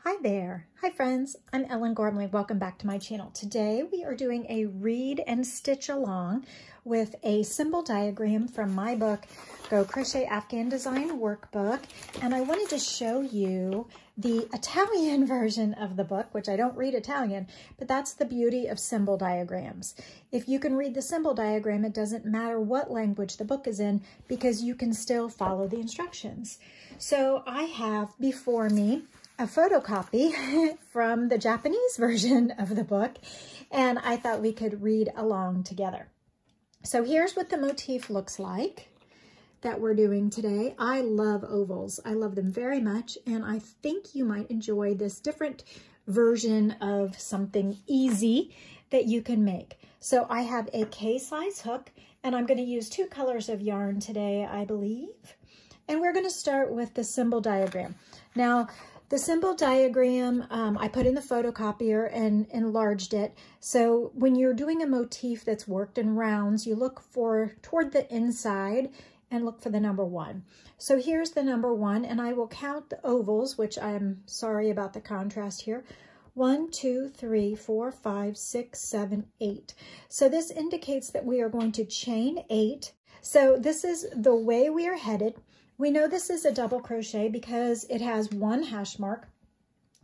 Hi there. Hi friends. I'm Ellen Gormley. Welcome back to my channel. Today we are doing a read and stitch along with a symbol diagram from my book, Go Crochet Afghan Design Workbook. And I wanted to show you the Italian version of the book, which I don't read Italian, but that's the beauty of symbol diagrams. If you can read the symbol diagram, it doesn't matter what language the book is in because you can still follow the instructions. So I have before me a photocopy from the Japanese version of the book, and I thought we could read along together. So here's what the motif looks like that we're doing today. I love ovals. I love them very much, and I think you might enjoy this different version of something easy that you can make. So I have a K-size hook, and I'm going to use 2 colors of yarn today, I believe. And we're going to start with the symbol diagram. Now, the symbol diagram, I put in the photocopier and enlarged it. So when you're doing a motif that's worked in rounds, you look toward the inside and look for the number 1. So here's the number 1, and I will count the ovals, which I'm sorry about the contrast here. 1, 2, 3, 4, 5, 6, 7, 8. So this indicates that we are going to chain 8. So this is the way we are headed. We know this is a double crochet because it has 1 hash mark.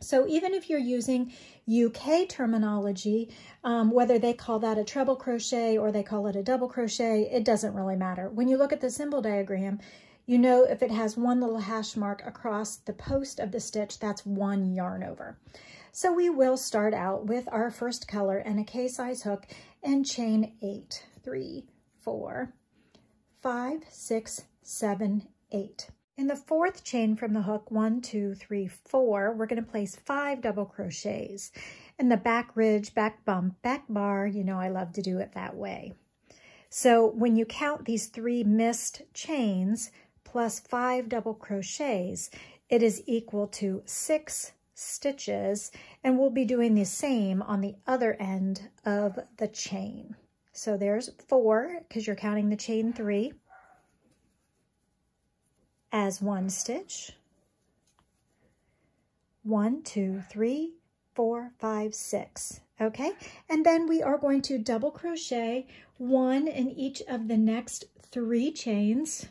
So even if you're using UK terminology, whether they call that a treble crochet or they call it a double crochet, it doesn't really matter. When you look at the symbol diagram, you know if it has 1 little hash mark across the post of the stitch, that's 1 yarn over. So we will start out with our first color and a K-size hook and chain 8. 3, 4, 5, 6, 7, 8. In the 4th chain from the hook, 1, 2, 3, 4, we're going to place 5 double crochets. In the back ridge, back bump, back bar, you know I love to do it that way. So when you count these 3 missed chains plus 5 double crochets, it is equal to 6 stitches, and we'll be doing the same on the other end of the chain. So there's 4, because you're counting the chain 3. As 1 stitch. 1, 2, 3, 4, 5, 6. Okay, and then we are going to double crochet 1 in each of the next 3 chains.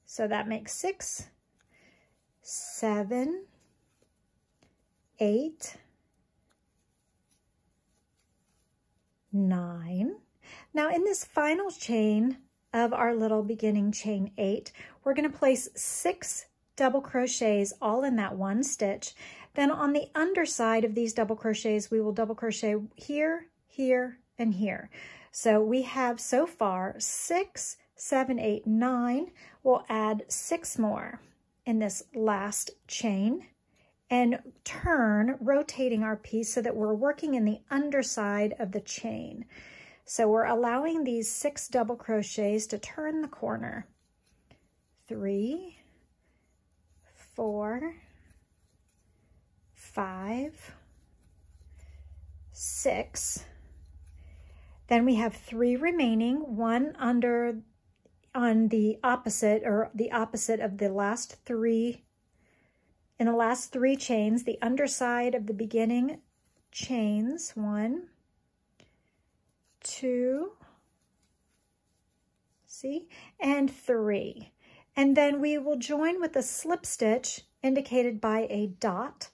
So that makes 6, 7, 8, 9. Now in this final chain of our little beginning chain 8, we're going to place 6 double crochets all in that 1 stitch. Then on the underside of these double crochets, we will double crochet here, here, and here. So we have so far 6, 7, 8, 9. We'll add 6 more in this last chain and turn, rotating our piece so that we're working in the underside of the chain. So we're allowing these 6 double crochets to turn the corner. 3, 4, 5, 6. Then we have 3 remaining, 1 on the opposite, or the opposite of the last 3. In the last 3 chains, the underside of the beginning chains, 1, 2, see, and 3. And then we will join with a slip stitch indicated by a dot,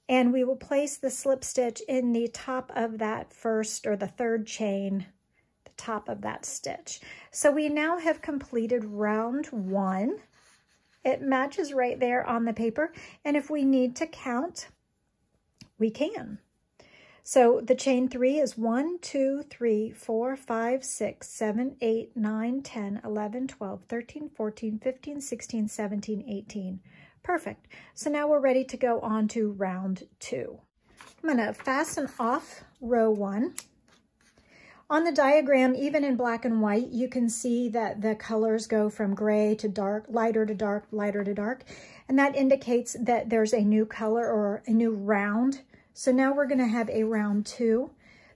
and we will place the slip stitch in the top of that first or the 3rd chain, the top of that stitch. So we now have completed round 1. It matches right there on the paper, and if we need to count, we can. So the chain 3 is 1, 2, 3, 4, 5, 6, 7, 8, 9, 10, 11, 12, 13, 14, 15, 16, 17, 18. Perfect. So now we're ready to go on to round 2. I'm going to fasten off row 1. On the diagram, even in black and white, you can see that the colors go from gray to dark, lighter to dark, lighter to dark, and that indicates that there's a new color or a new round. So now we're going to have a round 2.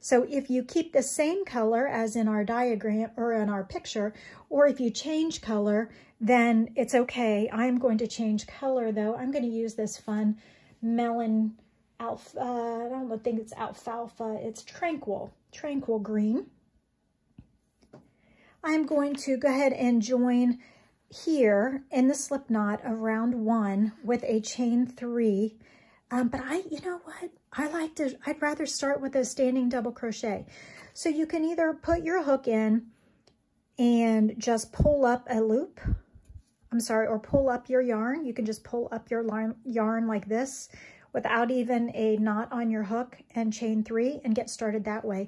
So if you keep the same color as in our diagram or in our picture, or if you change color, then it's okay. I'm going to change color though. I'm going to use this fun melon alpha, I don't think it's alfalfa, it's tranquil green. I'm going to go ahead and join here in the slip knot of round 1 with a chain 3. But you know what? I'd rather start with a standing double crochet. So you can either put your hook in and just pull up a loop, or pull up your yarn. You can just pull up your yarn like this without even a knot on your hook and chain 3 and get started that way.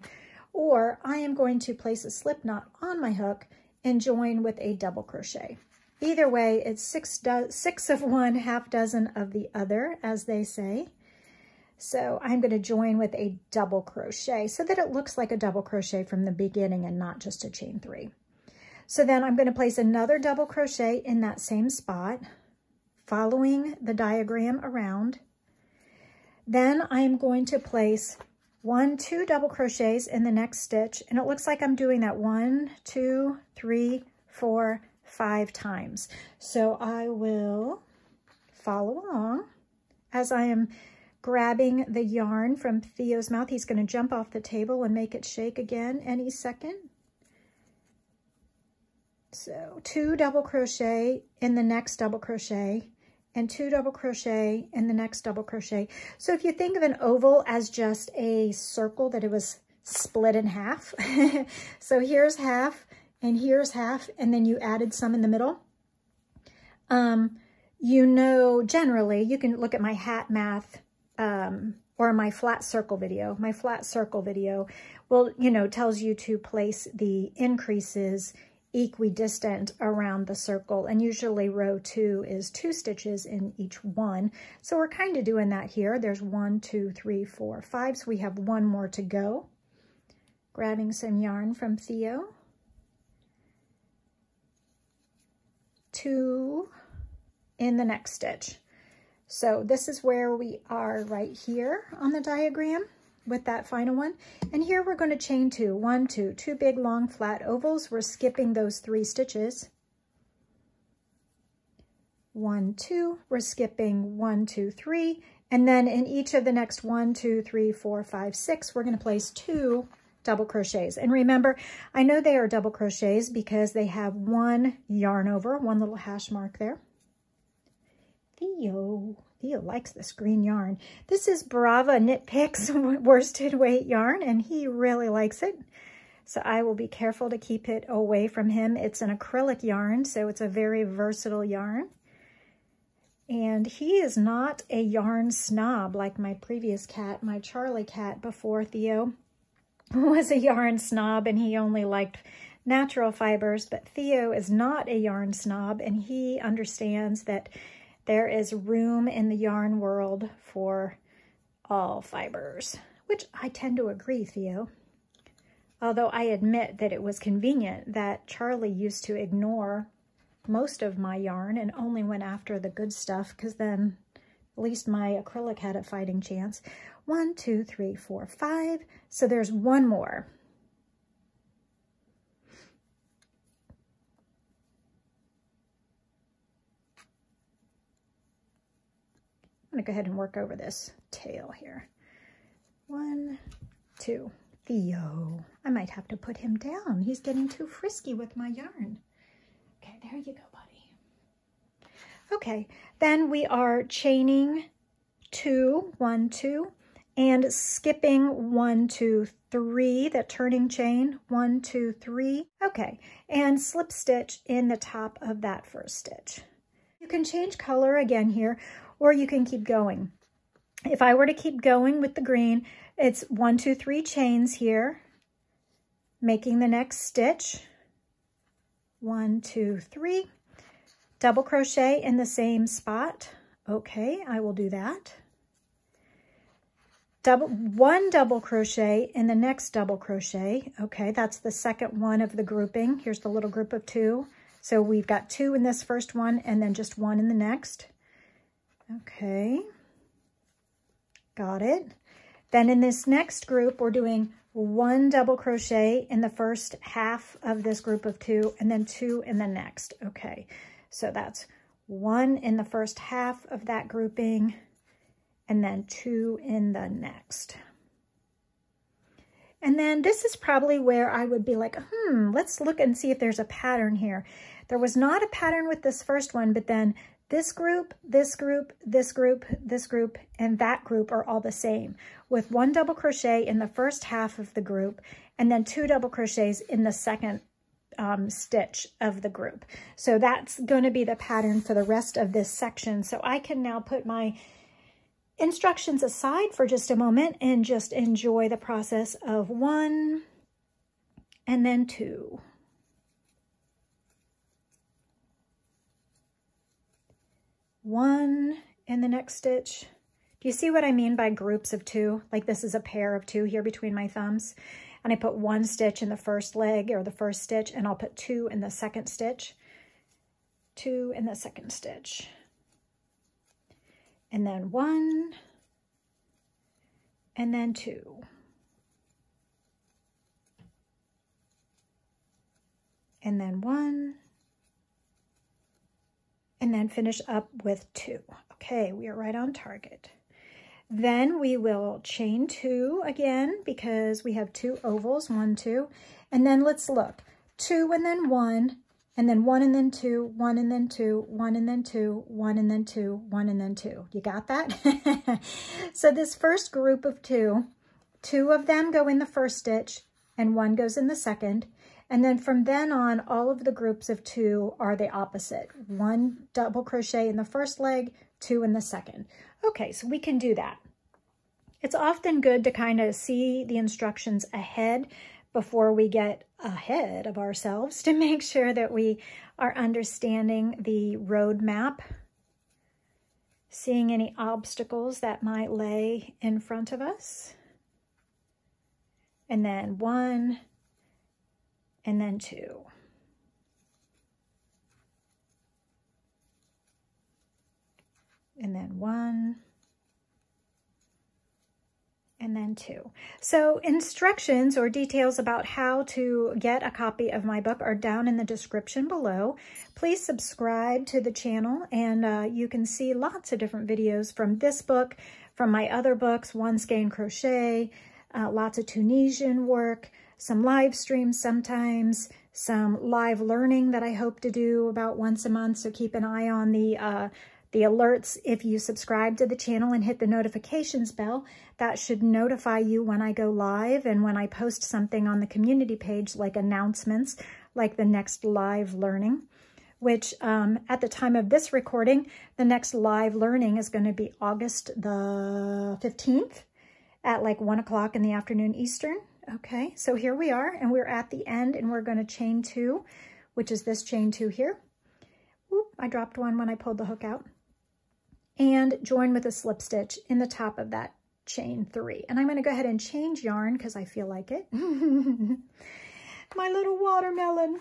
Or I am going to place a slip knot on my hook and join with a double crochet. Either way, it's six of one, half dozen of the other, as they say. So I'm going to join with a double crochet so that it looks like a double crochet from the beginning and not just a chain 3. So then I'm going to place another double crochet in that same spot, following the diagram around. Then I'm going to place 1, 2 double crochets in the next stitch, and it looks like I'm doing that 1, 2, 3, 4, 5 times. So I will follow along as I am grabbing the yarn from Theo's mouth. He's going to jump off the table and make it shake again any second. So 2 double crochet in the next double crochet, and 2 double crochet in the next double crochet. So if you think of an oval as just a circle that it was split in half, so here's half and here's half, and then you added some in the middle. You know, generally, you can look at my hat math or my flat circle video. My flat circle video will, tells you to place the increases equidistant around the circle, and usually row 2 is 2 stitches in each one. So we're kind of doing that here. There's 1, 2, 3, 4, 5. So we have 1 more to go. Grabbing some yarn from Theo. 2 in the next stitch. So this is where we are right here on the diagram with that final one. And here we're going to chain 2. 1, 2, 2 big long flat ovals. We're skipping those 3 stitches. 1, 2, we're skipping 1, 2, 3. And then in each of the next 1, 2, 3, 4, 5, 6, we're going to place 2 double crochets. And remember, I know they are double crochets because they have 1 yarn over, 1 little hash mark there. Theo likes this green yarn. This is Brava Knit Picks worsted weight yarn, and he really likes it. So I will be careful to keep it away from him. It's an acrylic yarn, so it's a very versatile yarn. And he is not a yarn snob like my previous cat, my Charlie cat before Theo was a yarn snob, and he only liked natural fibers. But Theo is not a yarn snob, and he understands that there is room in the yarn world for all fibers, which I tend to agree, Theo. Although I admit that it was convenient that Charlie used to ignore most of my yarn and only went after the good stuff, because then at least my acrylic had a fighting chance. 1, 2, 3, 4, 5. So there's 1 more. I'm going to go ahead and work over this tail here. 1, 2. Theo. I might have to put him down. He's getting too frisky with my yarn. Okay, there you go, buddy. Okay, then we are chaining 2, 1, 2, and skipping 1, 2, 3, that turning chain, 1, 2, 3. Okay, and slip stitch in the top of that first stitch. You can change color again here, or you can keep going. If I were to keep going with the green, it's 1, 2, 3 chains here, making the next stitch. 1, 2, 3, double crochet in the same spot. Okay, I will do that. 1 double crochet in the next double crochet. Okay, that's the second one of the grouping. Here's the little group of 2. So we've got 2 in this first one and then just 1 in the next. Okay, got it. Then in this next group, we're doing 1 double crochet in the first half of this group of 2, and then 2 in the next. Okay, so that's 1 in the first half of that grouping, and then 2 in the next. And then this is probably where I would be like, let's look and see if there's a pattern here. There was not a pattern with this first one, but then this group, this group, this group, this group, and that group are all the same, with 1 double crochet in the first half of the group, and then 2 double crochets in the second stitch of the group. So that's going to be the pattern for the rest of this section. So I can now put my instructions aside for just a moment and just enjoy the process of 1 and then 2. One in the next stitch. Do you see what I mean by groups of 2? Like this is a pair of 2 here between my thumbs. And I put 1 stitch in the first leg or the first stitch, and I'll put 2 in the second stitch. 2 in the second stitch. And then 1, and then 2. And then 1, and then finish up with 2. Okay, we are right on target. Then we will chain 2 again because we have 2 ovals, 1, 2. And then let's look, 2 and then 1, and then 1 and then 2, 1 and then 2, 1 and then 2, 1 and then 2, 1 and then 2. You got that? So this first group of 2, 2 of them go in the first stitch and 1 goes in the second. And then from then on, all of the groups of 2 are the opposite. 1 double crochet in the first leg, 2 in the second. Okay, so we can do that. It's often good to kind of see the instructions ahead before we get ahead of ourselves to make sure that we are understanding the roadmap, seeing any obstacles that might lay in front of us. And then 1, and then 2. And then 1, and then 2. So instructions or details about how to get a copy of my book are down in the description below. Please subscribe to the channel, and you can see lots of different videos from this book, from my other books, One Skein Crochet, lots of Tunisian work, some live streams sometimes, some live learning that I hope to do about once a month. So keep an eye on the alerts. If you subscribe to the channel and hit the notifications bell, that should notify you when I go live and when I post something on the community page, like announcements, like the next live learning, which at the time of this recording, the next live learning is going to be August the 15th at like 1 o'clock in the afternoon Eastern. Okay, so here we are, and we're at the end, and we're going to chain 2, which is this chain 2 here. Oop, I dropped one when I pulled the hook out. And join with a slip stitch in the top of that chain 3. And I'm going to go ahead and change yarn because I feel like it. My little watermelon.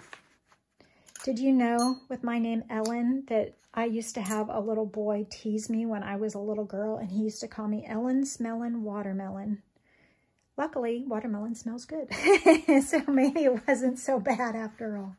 Did you know with my name Ellen that I used to have a little boy tease me when I was a little girl, and he used to call me Ellen Smellin' Watermelon. Luckily, watermelon smells good. So maybe it wasn't so bad after all.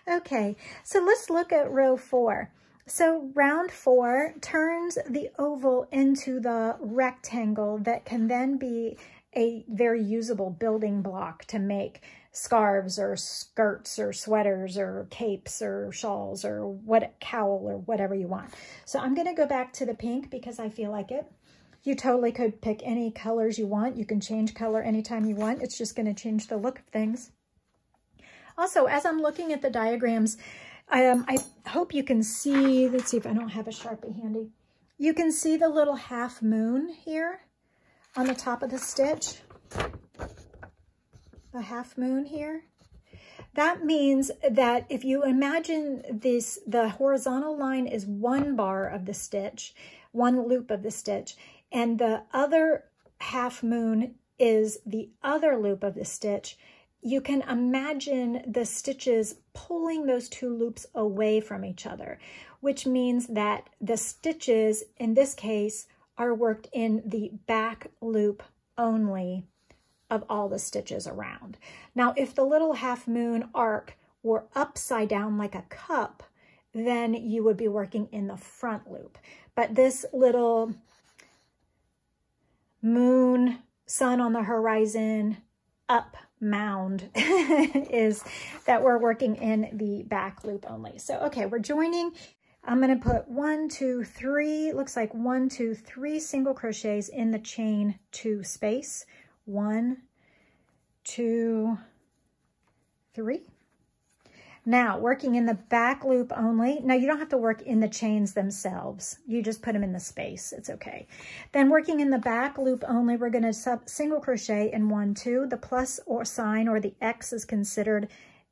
Okay, so let's look at row 4. So round 4 turns the oval into the rectangle that can then be a very usable building block to make scarves or skirts or sweaters or capes or shawls or what cowl or whatever you want. So I'm going to go back to the pink because I feel like it. You totally could pick any colors you want. You can change color anytime you want. It's just going to change the look of things. Also, as I'm looking at the diagrams, I hope you can see, let's see if I don't have a Sharpie handy. You can see the little half moon here on the top of the stitch. The half moon here. That means that if you imagine this, the horizontal line is one bar of the stitch, one loop of the stitch, and the other half moon is the other loop of the stitch. You can imagine the stitches pulling those 2 loops away from each other, which means that the stitches in this case are worked in the back loop only of all the stitches around. Now, if the little half moon arc were upside down like a cup, then you would be working in the front loop. But this little moon, sun on the horizon, up mound is that we're working in the back loop only. So, okay, we're joining. I'm going to put 1, 2, 3, looks like 1, 2, 3 single crochets in the chain 2 space. 1, 2, 3. Now, working in the back loop only. Now, you don't have to work in the chains themselves. You just put them in the space. It's okay. Then working in the back loop only, we're going to single crochet in 1, 2. The plus or sign or the X is considered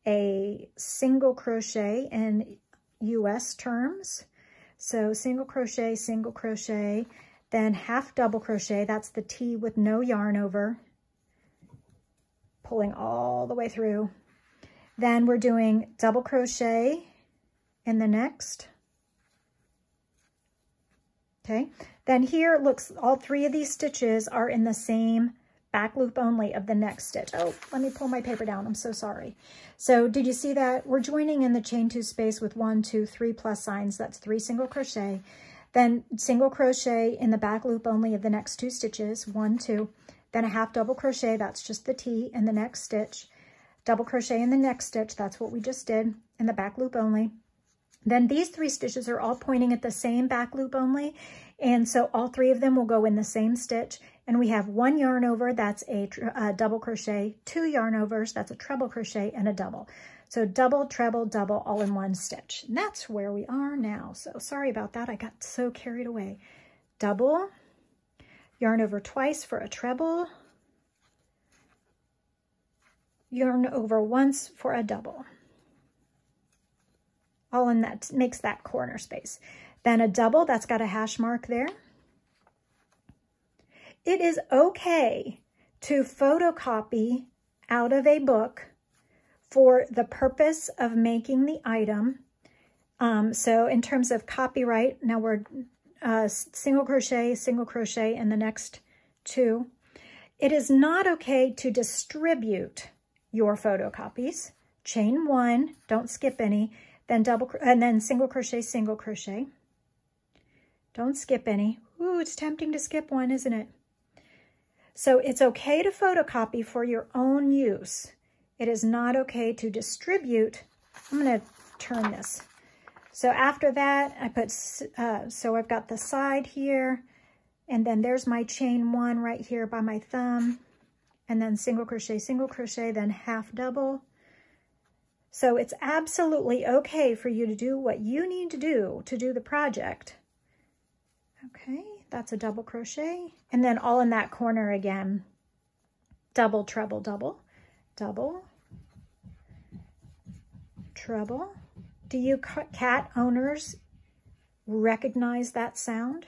a single crochet in US terms. So single crochet, then half double crochet. That's the T with no yarn over. Pulling all the way through. Then we're doing double crochet in the next. Okay, then here it looks, all 3 of these stitches are in the same back loop only of the next stitch. Oh, let me pull my paper down. I'm so sorry. So did you see that? We're joining in the chain 2 space with 1, 2, 3 plus signs. That's 3 single crochet. Then single crochet in the back loop only of the next 2 stitches. 1, 2. Then a half double crochet. That's just the T in the next stitch. Double crochet in the next stitch, that's what we just did, in the back loop only. Then these 3 stitches are all pointing at the same back loop only, and so all 3 of them will go in the same stitch, and we have 1 yarn over, that's a double crochet, 2 yarn overs, that's a treble crochet, and a double. So double, treble, double, all in 1 stitch. And that's where we are now. So sorry about that, I got so carried away. Double, yarn over twice for a treble, yarn over once for a double. All in that makes that corner space. Then a double, that's got a hash mark there. It is okay to photocopy out of a book for the purpose of making the item. So in terms of copyright, now we're single crochet in the next 2. It is not okay to distribute your photocopies. Chain 1, don't skip any, then double, and then single crochet. Don't skip any. Ooh, it's tempting to skip one, isn't it? So it's okay to photocopy for your own use. It is not okay to distribute. I'm going to turn this. So after that, I put, so I've got the side here, and then there's my chain 1 right here by my thumb. And then single crochet, then half double. So it's absolutely okay for you to do what you need to do the project. Okay, that's a double crochet. And then all in that corner again, double, treble, double, double, treble. Do you cat owners recognize that sound?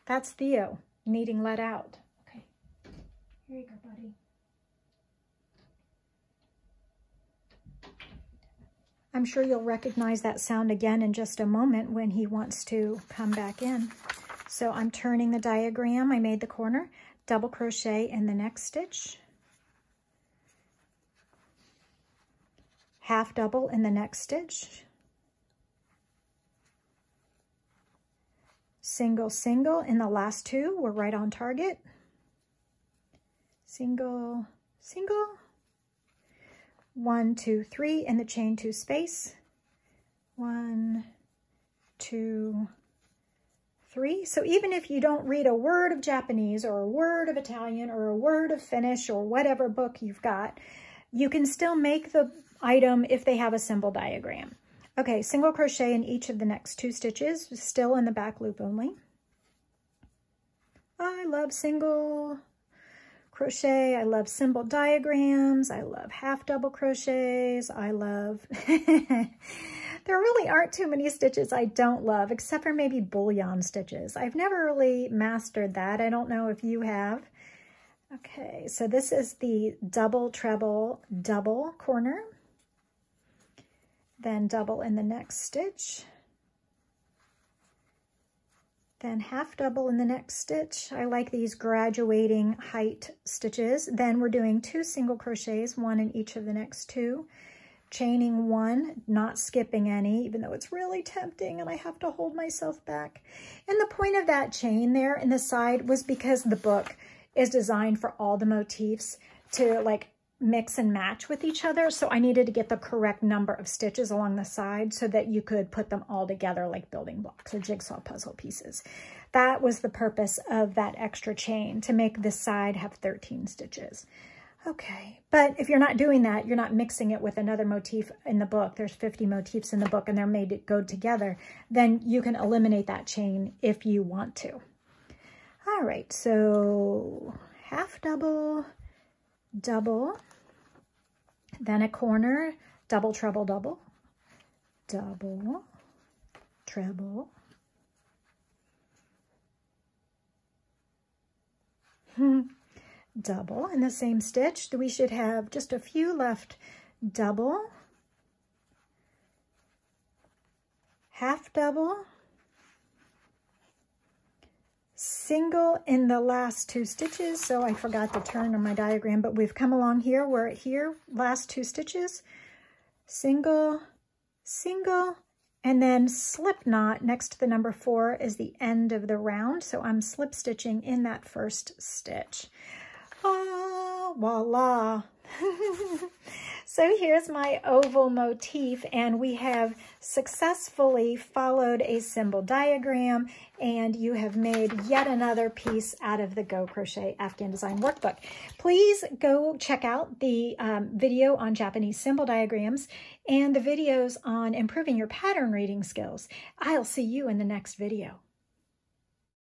That's Theo needing let out. Here you go, buddy. I'm sure you'll recognize that sound again in just a moment when he wants to come back in. So I'm turning the diagram. I made the corner, double crochet in the next stitch, half double in the next stitch, single in the last 2. We're right on target. Single, 1, 2, 3 in the chain 2 space. 1, 2, 3. So even if you don't read a word of Japanese or a word of Italian or a word of Finnish or whatever book you've got, you can still make the item if they have a symbol diagram. Okay, single crochet in each of the next 2 stitches, still in the back loop only. I love single crochet. I love symbol diagrams. I love half double crochets. I love, there really aren't too many stitches I don't love, except for maybe bullion stitches. I've never really mastered that. I don't know if you have. Okay, so this is the double, treble, double corner. Then double in the next stitch. then half double in the next stitch. I like these graduating height stitches. Then we're doing 2 single crochets, 1 in each of the next 2. Chaining 1, not skipping any, even though it's really tempting and I have to hold myself back. And the point of that chain there in the side was because the book is designed for all the motifs to like mix and match with each other. So I needed to get the correct number of stitches along the side so that you could put them all together like building blocks or jigsaw puzzle pieces. That was the purpose of that extra chain, to make this side have 13 stitches. Okay, but if you're not doing that, you're not mixing it with another motif in the book. There's 50 motifs in the book and they're made to go together. Then you can eliminate that chain if you want to. All right, so half double, double, then a corner, double, treble, double, double, treble, double. In the same stitch, we should have just a few left. Double, half double, single in the last 2 stitches. So I forgot to turn on my diagram, but we've come along here. We're at here, last 2 stitches, single, single, and then slip knot next to the number 4 is the end of the round. So I'm slip stitching in that first stitch. Ah, voila. So here's my oval motif, and we have successfully followed a symbol diagram, and you have made yet another piece out of the Go Crochet Afghan Design Workbook. Please go check out the video on Japanese symbol diagrams and the videos on improving your pattern reading skills. I'll see you in the next video.